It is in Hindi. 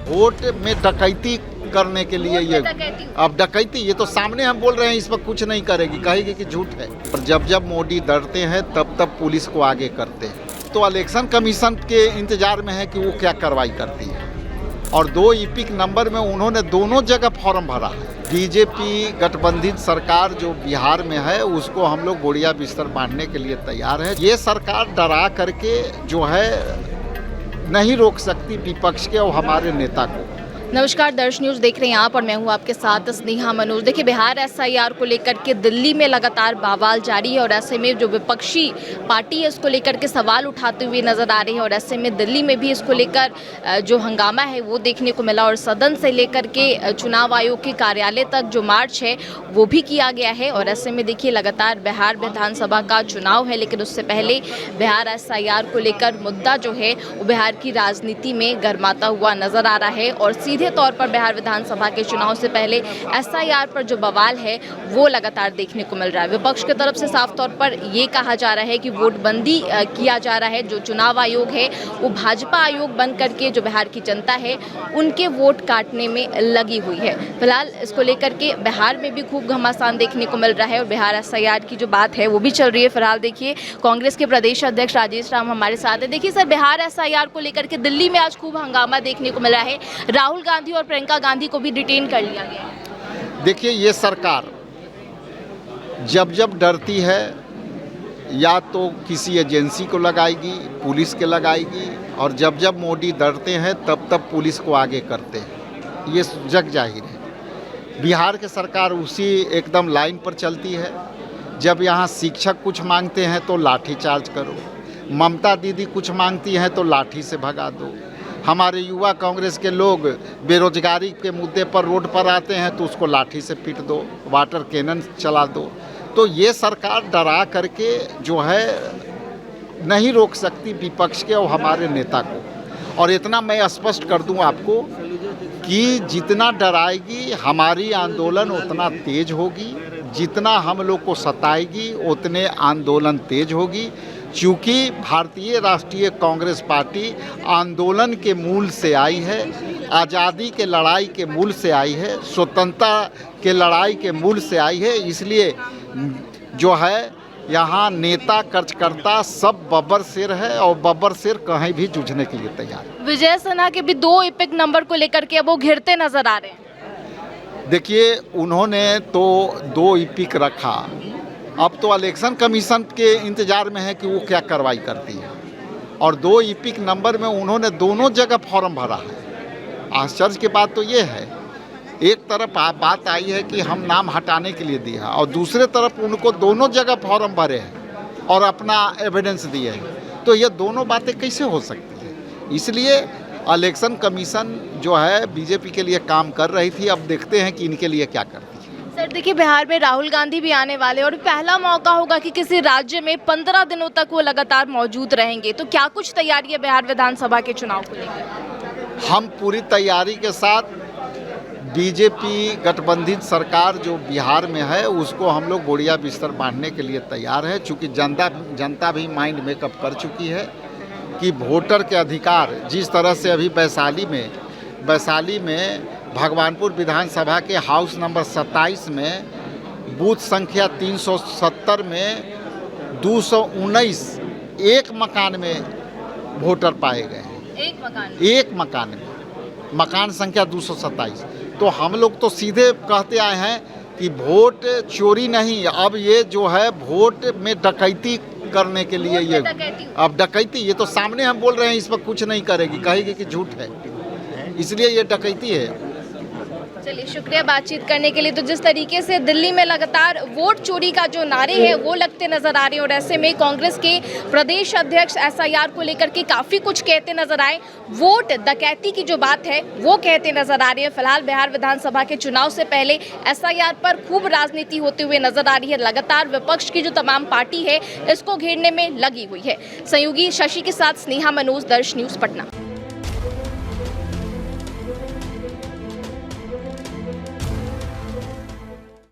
वोट में डकैती करने के लिए ये अब डकैती, ये तो सामने हम बोल रहे हैं इस पर कुछ नहीं करेगी, कहेगी कि झूठ है। पर जब जब मोदी डरते हैं तब तब पुलिस को आगे करते हैं। तो इलेक्शन कमीशन के इंतजार में है कि वो क्या कार्रवाई करती है। और 2 ईपिक नंबर में उन्होंने दोनों जगह फॉर्म भरा है। बीजेपी गठबंधन सरकार जो बिहार में है उसको हम लोग बोरिया बिस्तर बांटने के लिए तैयार है। ये सरकार डरा करके जो है नहीं रोक सकती विपक्ष के और हमारे नेता को। नमस्कार, दर्श न्यूज़ देख रहे हैं आप और मैं हूं आपके साथ स्नेहा मनोज। देखिए, बिहार एसआईआर को लेकर के दिल्ली में लगातार बवाल जारी है और ऐसे में जो विपक्षी पार्टी है इसको लेकर के सवाल उठाते हुए नजर आ रहे हैं और ऐसे में दिल्ली में भी इसको लेकर जो हंगामा है वो देखने को मिला और सदन से लेकर के चुनाव आयोग के कार्यालय तक जो मार्च है वो भी किया गया है। और ऐसे में देखिए, लगातार बिहार विधानसभा का चुनाव है, लेकिन उससे पहले बिहार एसआईआर को लेकर मुद्दा जो है वो बिहार की राजनीति में गरमाता हुआ नजर आ रहा है। और सीधे तौर पर बिहार विधानसभा के चुनाव से पहले एसआईआर पर जो बवाल है वो लगातार देखने को मिल रहा है। विपक्ष की तरफ से साफ तौर पर ये कहा जा रहा है कि वोटबंदी किया जा रहा है। जो चुनाव आयोग है वो भाजपा आयोग बन करके जो बिहार की जनता है उनके वोट काटने में लगी हुई है। फिलहाल इसको लेकर के बिहार में भी खूब घमासान देखने को मिल रहा है और बिहार एसआईआर की जो बात है वो भी चल रही है। फिलहाल देखिए, कांग्रेस के प्रदेश अध्यक्ष राजेश राम हमारे साथ है। देखिए सर, बिहार एसआईआर को लेकर के दिल्ली में आज खूब हंगामा देखने को मिला है। राहुल गांधी और प्रियंका गांधी को भी डिटेन कर लिया गया है। देखिए, ये सरकार जब जब डरती है या तो किसी एजेंसी को लगाएगी, पुलिस के लगाएगी, और जब जब मोदी डरते हैं तब तब पुलिस को आगे करते हैं। ये जग जाहिर है। बिहार की सरकार उसी एकदम लाइन पर चलती है। जब यहाँ शिक्षक कुछ मांगते हैं तो लाठी चार्ज करो, ममता दीदी कुछ मांगती हैं तो लाठी से भगा दो। हमारे युवा कांग्रेस के लोग बेरोजगारी के मुद्दे पर रोड पर आते हैं तो उसको लाठी से पीट दो, वाटर कैनन चला दो। तो ये सरकार डरा करके जो है नहीं रोक सकती विपक्ष के और हमारे नेता को। और इतना मैं स्पष्ट कर दूं आपको कि जितना डराएगी हमारी आंदोलन उतना तेज होगी, जितना हम लोग को सताएगी उतने आंदोलन तेज होगी। क्योंकि भारतीय राष्ट्रीय कांग्रेस पार्टी आंदोलन के मूल से आई है, आज़ादी के लड़ाई के मूल से आई है, स्वतंत्रता के लड़ाई के मूल से आई है। इसलिए जो है यहाँ नेता कार्यकर्ता सब बब्बर सिर है और बब्बर सिर कहीं भी जूझने के लिए तैयार है। विजय सिन्हा के भी 2 ईपिक नंबर को लेकर के अब वो घिरते नजर आ रहे हैं। देखिए, उन्होंने तो 2 ईपिक रखा, अब तो इलेक्शन कमीशन के इंतजार में है कि वो क्या कार्रवाई करती है। और 2 ईपिक नंबर में उन्होंने दोनों जगह फॉर्म भरा है। आश्चर्य की बात तो ये है, एक तरफ बात आई है कि हम नाम हटाने के लिए दिया और दूसरे तरफ उनको दोनों जगह फॉर्म भरे हैं और अपना एविडेंस दिए हैं। तो ये दोनों बातें कैसे हो सकती है? इसलिए इलेक्शन कमीशन जो है बीजेपी के लिए काम कर रही थी, अब देखते हैं कि इनके लिए क्या करती है। सर देखिए, बिहार में राहुल गांधी भी आने वाले और पहला मौका होगा कि किसी राज्य में 15 दिनों तक वो लगातार मौजूद रहेंगे। तो क्या कुछ तैयारी है बिहार विधानसभा के चुनाव को लेकर? हम पूरी तैयारी के साथ बीजेपी गठबंधन सरकार जो बिहार में है उसको हम लोग बोरिया बिस्तर बांटने के लिए तैयार है। चूँकि जनता भी माइंड मेकअप कर चुकी है कि वोटर के अधिकार जिस तरह से अभी वैशाली में भगवानपुर विधानसभा के हाउस नंबर 27 में बूथ संख्या 370 में 219 एक मकान में वोटर पाए गए हैं। एक मकान में, मकान संख्या 227। तो हम लोग तो सीधे कहते आए हैं कि वोट चोरी नहीं, अब ये जो है वोट में डकैती करने के लिए ये अब डकैती, ये तो सामने हम बोल रहे हैं इस पर कुछ नहीं करेगी, कहेगी कि झूठ है, इसलिए ये डकैती है। चलिए, शुक्रिया बातचीत करने के लिए। तो जिस तरीके से दिल्ली में लगातार वोट चोरी का जो नारे हैं वो लगते नजर आ रहे हैं और ऐसे में कांग्रेस के प्रदेश अध्यक्ष एसआईआर को लेकर के काफी कुछ कहते नजर आए, वोट डकैती की जो बात है वो कहते नजर आ रही है। फिलहाल बिहार विधानसभा के चुनाव से पहले एसआईआर पर खूब राजनीति होते हुए नजर आ रही है। लगातार विपक्ष की जो तमाम पार्टी है इसको घेरने में लगी हुई है। सहयोगी शशि के साथ स्नेहा मनोज, दर्श न्यूज़, पटना।